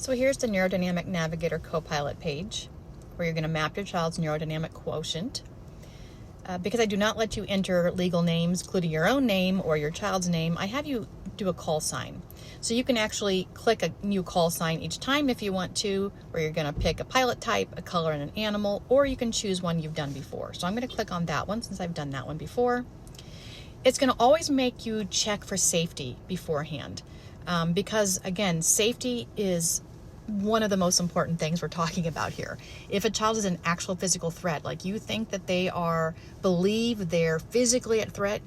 So here's the Neurodynamic Navigator Copilot page where you're going to map your child's neurodynamic quotient. Because I do not let you enter legal names, including your own name or your child's name, I have you do a call sign. So you can actually click a new call sign each time if you want to, where you're going to pick a pilot type, a color, and an animal, or you can choose one you've done before. So I'm going to click on that one since I've done that one before. It's going to always make you check for safety beforehand. Because again, safety is one of the most important things we're talking about here. If a child is an actual physical threat, like you think that believe they're physically at threat,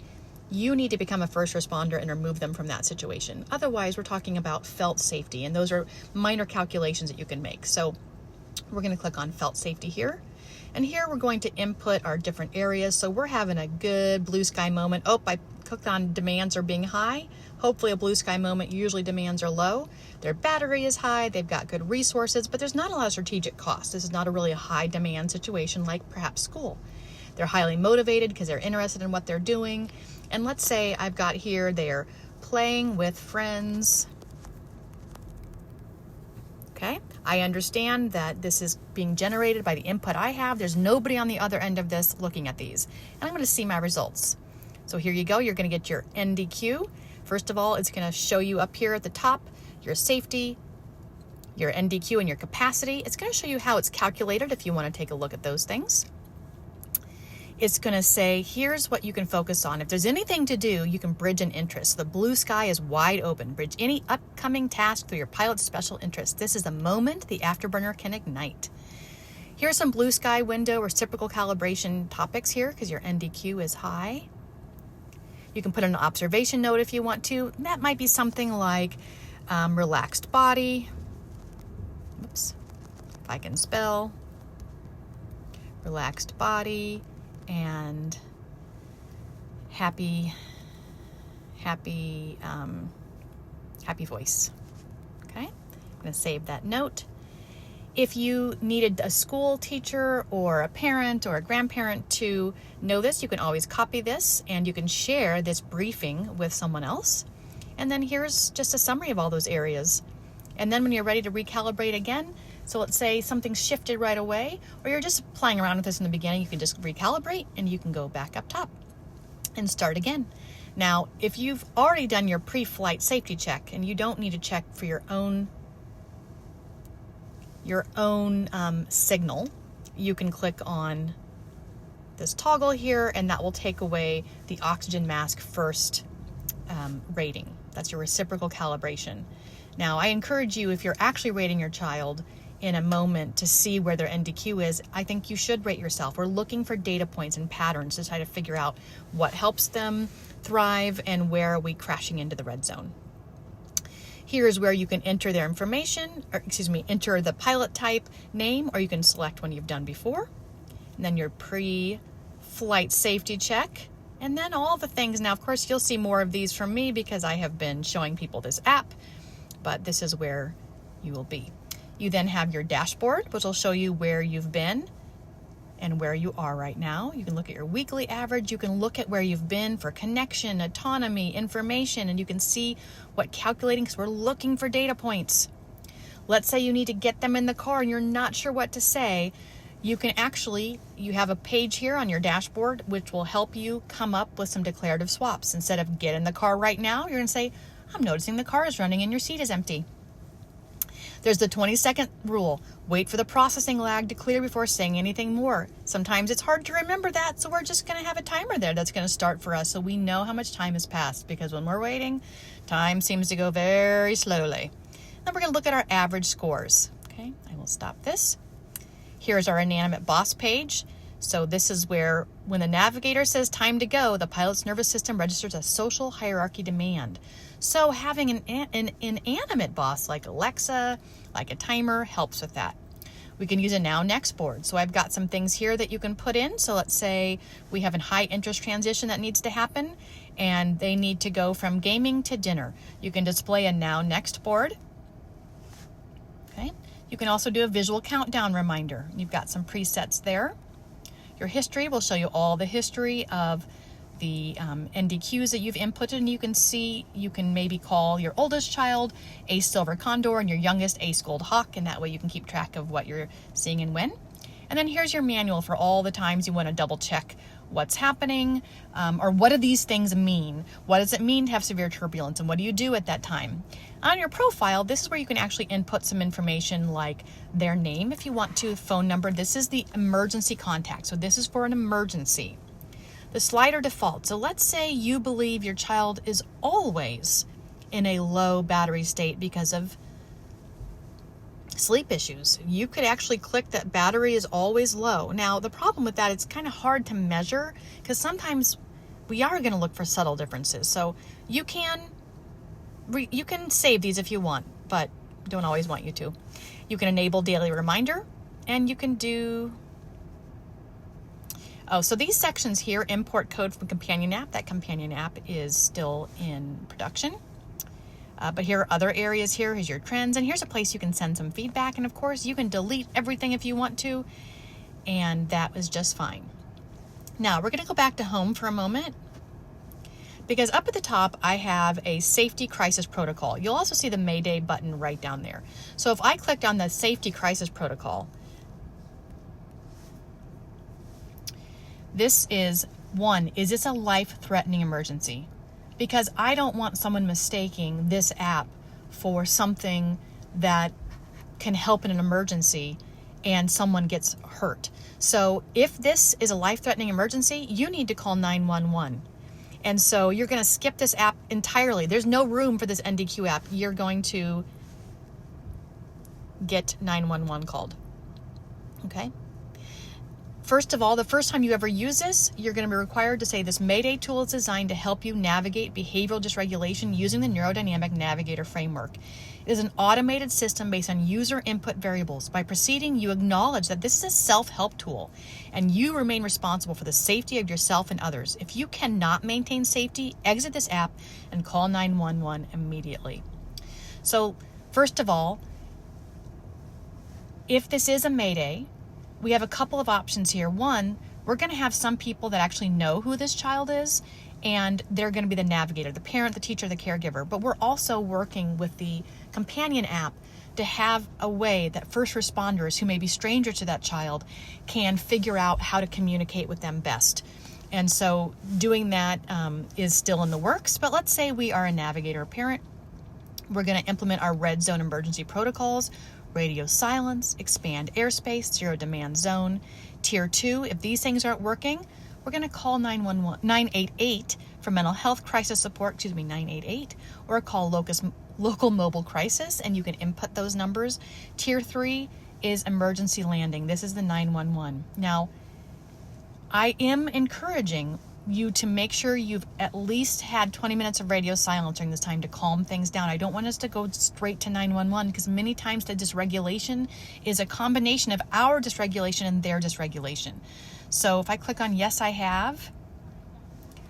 you need to become a first responder and remove them from that situation. Otherwise, we're talking about felt safety, and those are minor calculations that you can make. So we're going to click on felt safety here. And here we're going to input our different areas. So we're having a good blue sky moment. Oh, I clicked on demands are being high. Hopefully a blue sky moment, usually demands are low. Their battery is high, they've got good resources, but there's not a lot of strategic cost. This is not a really high demand situation like perhaps school. They're highly motivated because they're interested in what they're doing. And let's say I've got here, they're playing with friends. Okay, I understand that this is being generated by the input I have. There's nobody on the other end of this looking at these. And I'm going to see my results. So here you go. You're going to get your NDQ. First of all, it's going to show you up here at the top your safety, your NDQ, and your capacity. It's going to show you how it's calculated if you want to take a look at those things. It's going to say, here's what you can focus on. If there's anything to do, you can bridge an interest. The blue sky is wide open. Bridge any upcoming task through your pilot's special interest. This is the moment the afterburner can ignite. Here's some blue sky window reciprocal calibration topics here because your NDQ is high. You can put in an observation note if you want to. That might be something like relaxed body. Oops, if I can spell. Relaxed body. And happy voice. Okay, I'm going to save that note. If you needed a school teacher or a parent or a grandparent to know this, you can always copy this and you can share this briefing with someone else. And then here's just a summary of all those areas. And then when you're ready to recalibrate again, so let's say something's shifted right away, or you're just playing around with this in the beginning, you can just recalibrate and you can go back up top and start again. Now, if you've already done your pre-flight safety check and you don't need to check for your own signal, you can click on this toggle here and that will take away the oxygen mask first rating. That's your reciprocal calibration. Now, I encourage you, if you're actually rating your child in a moment to see where their NDQ is, I think you should rate yourself. We're looking for data points and patterns to try to figure out what helps them thrive and where are we crashing into the red zone. Here's where you can enter their information, enter the pilot type name, or you can select one you've done before. And then your pre-flight safety check. And then all the things. Now, of course, you'll see more of these from me because I have been showing people this app, but this is where you will be. You then have your dashboard, which will show you where you've been and where you are right now. You can look at your weekly average. You can look at where you've been for connection, autonomy, information, and you can see what calculating, because we're looking for data points. Let's say you need to get them in the car and you're not sure what to say. You have a page here on your dashboard which will help you come up with some declarative swaps. Instead of get in the car right now, you're going to say, I'm noticing the car is running and your seat is empty. There's the 20-second rule. Wait for the processing lag to clear before saying anything more. Sometimes it's hard to remember that, so we're just going to have a timer there that's going to start for us so we know how much time has passed, because when we're waiting, time seems to go very slowly. Then we're going to look at our average scores. Okay, I will stop this. Here's our inanimate boss page. So this is where, when the navigator says time to go, the pilot's nervous system registers a social hierarchy demand. So having an inanimate boss like Alexa, like a timer, helps with that. We can use a now next board. So I've got some things here that you can put in. So let's say we have a high interest transition that needs to happen and they need to go from gaming to dinner. You can display a now next board. Okay. You can also do a visual countdown reminder. You've got some presets there. Your history will show you all the history of the NDQs that you've inputted, and you can see, you can maybe call your oldest child a silver condor and your youngest a gold hawk, and that way you can keep track of what you're seeing and when. And then here's your manual for all the times you want to double check what's happening, or what do these things mean? What does it mean to have severe turbulence, and what do you do at that time? On your profile, this is where you can actually input some information like their name if you want to, phone number. This is the emergency contact, so this is for an emergency. The slider default, so let's say you believe your child is always in a low battery state because of sleep issues. You could actually click that battery is always low. Now, the problem with that, it's kind of hard to measure because sometimes we are going to look for subtle differences. So you can save these if you want, but don't always want you to. You can enable daily reminder, and you can do, so these sections here, import code from companion app. That companion app is still in production. But here are other areas. Here is your trends, and here's a place you can send some feedback, and of course you can delete everything if you want to, and that was just fine. Now we're going to go back to home for a moment, because up at the top I have a safety crisis protocol. You'll also see the Mayday button right down there. So if I clicked on the safety crisis protocol, this is one, is this a life-threatening emergency? Because I don't want someone mistaking this app for something that can help in an emergency and someone gets hurt. So if this is a life-threatening emergency, you need to call 911. And so you're going to skip this app entirely. There's no room for this NDQ app. You're going to get 911 called. Okay? First of all, the first time you ever use this, you're going to be required to say this Mayday tool is designed to help you navigate behavioral dysregulation using the Neurodynamic Navigator framework. It is an automated system based on user input variables. By proceeding, you acknowledge that this is a self-help tool, and you remain responsible for the safety of yourself and others. If you cannot maintain safety, exit this app and call 911 immediately. So, first of all, if this is a Mayday, we have a couple of options here. One, we're going to have some people that actually know who this child is, and they're going to be the navigator, the parent, the teacher, the caregiver. But we're also working with the companion app to have a way that first responders who may be strangers to that child can figure out how to communicate with them best. And so doing that is still in the works. But let's say we are a navigator or parent. We're going to implement our red zone emergency protocols, radio silence, expand airspace, zero demand zone, tier 2. If these things aren't working, we're going to call 988 for mental health crisis support, 988, or call local mobile crisis, and you can input those numbers. Tier 3 is emergency landing. This is the 911. Now, I am encouraging you to make sure you've at least had 20 minutes of radio silence during this time to calm things down. I don't want us to go straight to 911 because many times the dysregulation is a combination of our dysregulation and their dysregulation. So if I click on yes, I have,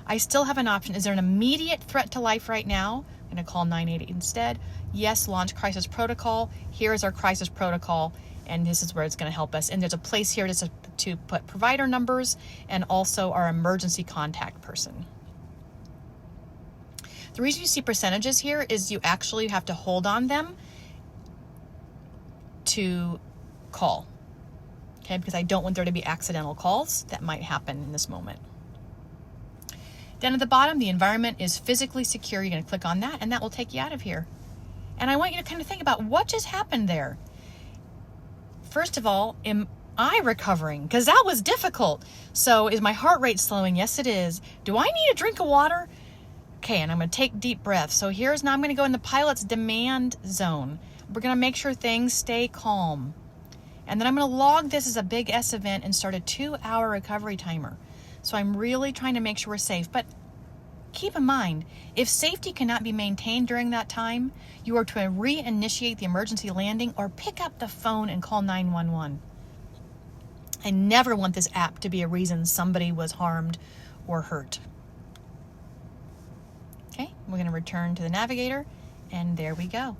I still have an option. Is there an immediate threat to life right now? I'm going to call 988 instead. Yes, launch crisis protocol. Here is our crisis protocol, and this is where it's going to help us. And there's a place here to put provider numbers and also our emergency contact person. The reason you see percentages here is you actually have to hold on them to call. Okay, because I don't want there to be accidental calls that might happen in this moment. Down at the bottom, the environment is physically secure. You're going to click on that, and that will take you out of here. And I want you to kind of think about what just happened there. First of all, am I recovering? Because that was difficult. So is my heart rate slowing? Yes, it is. Do I need a drink of water? Okay, and I'm going to take deep breaths. So now I'm going to go in the pilot's demand zone. We're going to make sure things stay calm. And then I'm going to log this as a big S event and start a 2-hour recovery timer. So I'm really trying to make sure we're safe. But keep in mind, if safety cannot be maintained during that time, you are to reinitiate the emergency landing or pick up the phone and call 911. I never want this app to be a reason somebody was harmed or hurt. Okay, we're going to return to the navigator, and there we go.